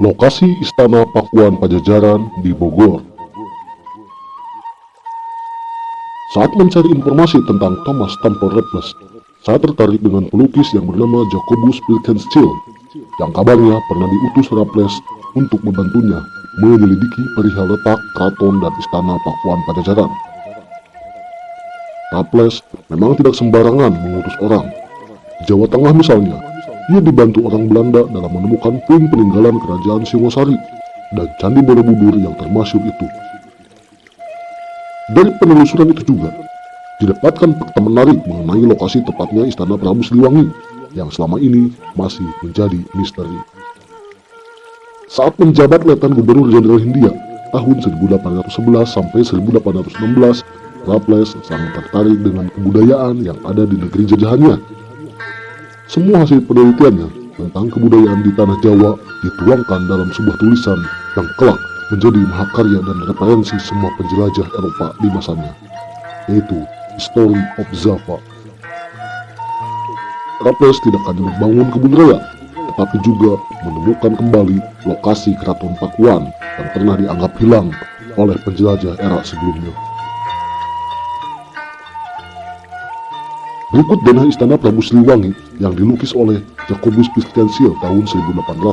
Lokasi Istana Pakuan Pajajaran di Bogor. Saat mencari informasi tentang Thomas Stamford Raffles, saya tertarik dengan pelukis yang bernama Jacobus Wilkenstiel, yang kabarnya pernah diutus Raffles untuk membantunya menyelidiki perihal letak keraton dan Istana Pakuan Pajajaran. Raffles memang tidak sembarangan mengutus orang. Di Jawa Tengah misalnya, ia dibantu orang Belanda dalam menemukan puing peninggalan kerajaan Singosari dan Candi Borobudur yang termasyhur itu. Dari penelusuran itu juga, didapatkan fakta menarik mengenai lokasi tepatnya Istana Prabu Siliwangi yang selama ini masih menjadi misteri. Saat menjabat Letnan Gubernur Jenderal Hindia tahun 1811 sampai 1816, Raffles sangat tertarik dengan kebudayaan yang ada di negeri jajahannya. Semua hasil penelitiannya tentang kebudayaan di tanah Jawa dituangkan dalam sebuah tulisan yang kelak menjadi mahakarya dan referensi semua penjelajah Eropa di masanya, yaitu History of Java. Raffles tidak hanya membangun kebun raya, tetapi juga menemukan kembali lokasi Keraton Pakuan yang pernah dianggap hilang oleh penjelajah era sebelumnya. Berikut denah Istana Prabu Siliwangi yang dilukis oleh Jacobus Wilkenstiel tahun 1812.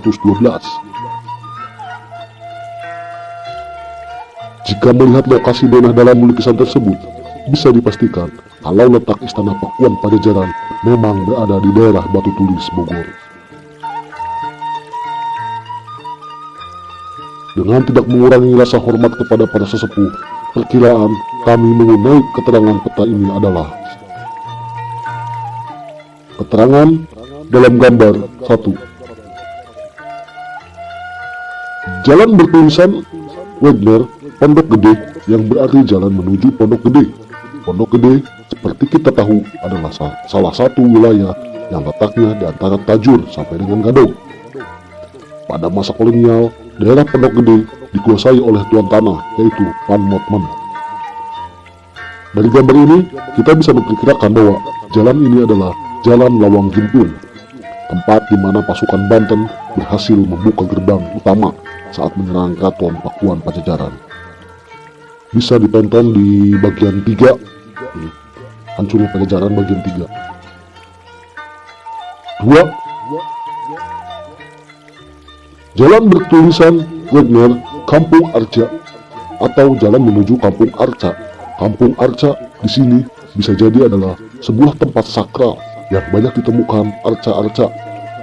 Jika melihat lokasi denah dalam lukisan tersebut, bisa dipastikan kalau letak Istana Pakuan Pajajaran memang berada di daerah Batu Tulis, Bogor. Dengan tidak mengurangi rasa hormat kepada para sesepuh, perkiraan kami mengenai keterangan peta ini adalah: keterangan dalam gambar 1. Jalan bertulisan Wegner Pondok Gede yang berarti jalan menuju Pondok Gede. Pondok Gede seperti kita tahu adalah salah satu wilayah yang letaknya di antara Tajur sampai dengan Gadog. Pada masa kolonial, daerah Pondok Gede dikuasai oleh tuan tanah, yaitu Van Motman. Dari gambar ini, kita bisa memperkirakan bahwa jalan ini adalah Jalan Lawang Gimpung, tempat di mana pasukan Banten berhasil membuka gerbang utama saat menyerang Keraton Pakuan Pajajaran. Bisa ditonton di bagian 3, Hancurnya Pajajaran bagian 3. 2. Jalan bertulisan Wegner Kampung Arca atau jalan menuju Kampung Arca. Kampung Arca di sini bisa jadi adalah sebuah tempat sakral yang banyak ditemukan arca-arca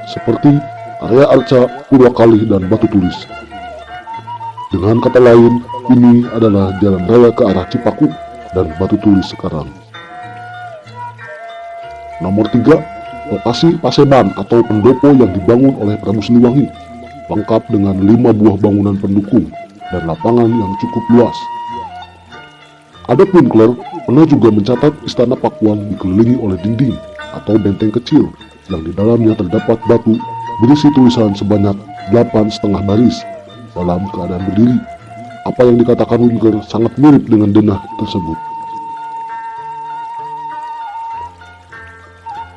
seperti area arca Purwakalih dan Batu Tulis. Dengan kata lain, ini adalah jalan raya ke arah Cipaku dan Batu Tulis sekarang. Nomor 3, lokasi Paseban atau pendopo yang dibangun oleh Prabu Siliwangi, lengkap dengan 5 buah bangunan pendukung dan lapangan yang cukup luas. Ada Winkler pernah juga mencatat Istana Pakuan dikelilingi oleh dinding atau benteng kecil yang di dalamnya terdapat batu berisi tulisan sebanyak 8,5 baris dalam keadaan berdiri. Apa yang dikatakan Winkler sangat mirip dengan denah tersebut.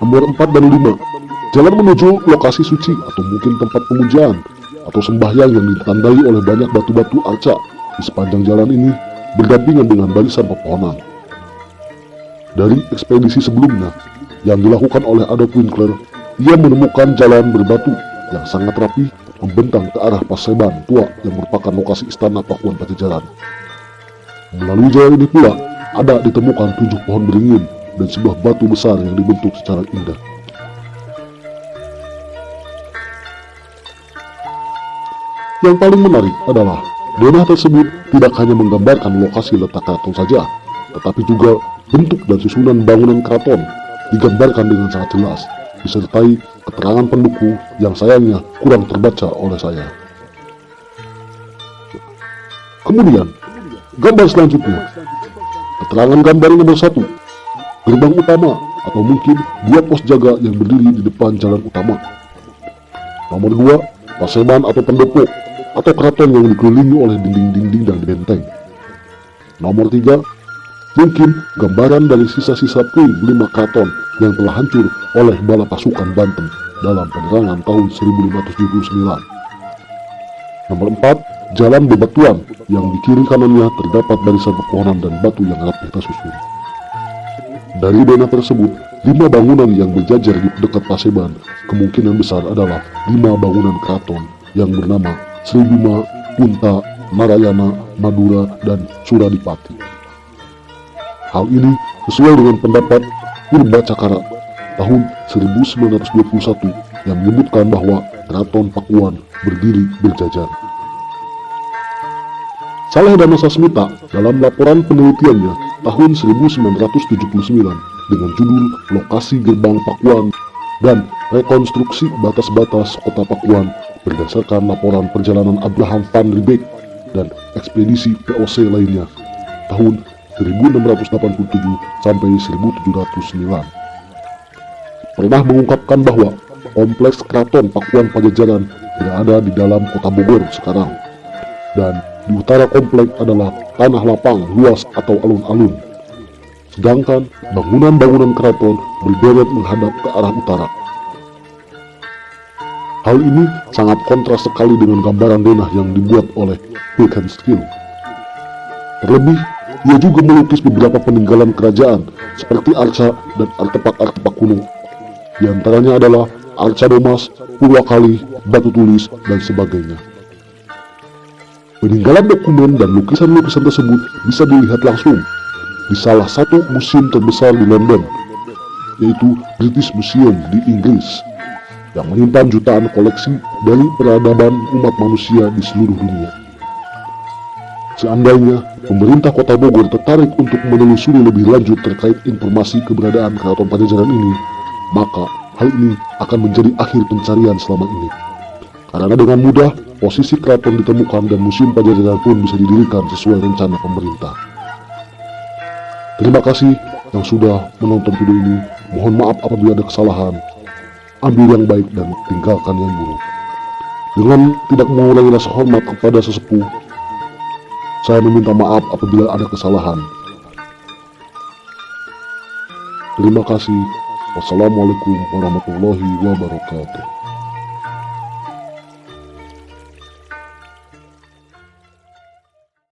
Nomor 4 dan 5, jalan menuju lokasi suci atau mungkin tempat pemujaan atau sembahyang yang ditandai oleh banyak batu-batu arca di sepanjang jalan ini berdampingan dengan barisan pepohonan. Dari ekspedisi sebelumnya yang dilakukan oleh Adolf Winkler, ia menemukan jalan berbatu yang sangat rapi membentang ke arah Paseban tua yang merupakan lokasi Istana Pakuan Pajajaran. Melalui jalan ini pula ada ditemukan 7 pohon beringin dan sebuah batu besar yang dibentuk secara indah. Yang paling menarik adalah denah tersebut tidak hanya menggambarkan lokasi letak keraton saja, tetapi juga bentuk dan susunan bangunan keraton digambarkan dengan sangat jelas, disertai keterangan pendukung yang sayangnya kurang terbaca oleh saya. Kemudian, gambar selanjutnya, keterangan gambar nomor 1, gerbang utama atau mungkin 2 pos jaga yang berdiri di depan jalan utama. Nomor 2, Paseban atau pendopo atau keraton yang dikelilingi oleh dinding-dinding dan benteng. Nomor 3, mungkin gambaran dari sisa-sisa puing 5 keraton yang telah hancur oleh bala pasukan Banten dalam penerangan tahun 1579. Nomor 4, jalan bebatuan yang di kiri kanannya terdapat barisan pepohonan dan batu yang rapi tersusun. Dari dana tersebut, 5 bangunan yang berjajar di dekat Paseban kemungkinan besar adalah 5 bangunan keraton yang bernama Sribima, Punta, Narayana, Madura, dan Suradipati. Hal ini sesuai dengan pendapat Purba Cakara tahun 1921 yang menyebutkan bahwa Keraton Pakuan berdiri berjajar. Saleh Dana Sasmita dalam laporan penelitiannya tahun 1979 dengan judul Lokasi Gerbang Pakuan dan Rekonstruksi Batas-Batas Kota Pakuan berdasarkan laporan perjalanan Abraham van Riebeeck dan ekspedisi VOC lainnya tahun 1687 sampai 1709 pernah mengungkapkan bahwa kompleks Keraton Pakuan Pajajaran berada di dalam kota Bogor sekarang, dan di utara kompleks adalah tanah lapang luas atau alun-alun, sedangkan bangunan-bangunan keraton berderet menghadap ke arah utara. Hal ini sangat kontras sekali dengan gambaran denah yang dibuat oleh Wilhelm Skill. Terlebih, ia juga melukis beberapa peninggalan kerajaan seperti arca dan artefak-artefak kuno. Di antaranya adalah arca Domas, Purwakali, batu tulis, dan sebagainya. Peninggalan dokumen dan lukisan-lukisan tersebut bisa dilihat langsung di salah satu museum terbesar di London, yaitu British Museum di Inggris, yang menyimpan jutaan koleksi dari peradaban umat manusia di seluruh dunia. Seandainya pemerintah Kota Bogor tertarik untuk menelusuri lebih lanjut terkait informasi keberadaan Keraton Pajajaran ini, maka hal ini akan menjadi akhir pencarian selama ini. Karena dengan mudah, posisi keraton ditemukan dan Museum Pajajaran pun bisa didirikan sesuai rencana pemerintah. Terima kasih yang sudah menonton video ini. Mohon maaf apabila ada kesalahan. Ambil yang baik dan tinggalkan yang buruk. Dengan tidak mengurangi rasa hormat kepada sesepuh, saya meminta maaf apabila ada kesalahan. Terima kasih. Wassalamualaikum warahmatullahi wabarakatuh.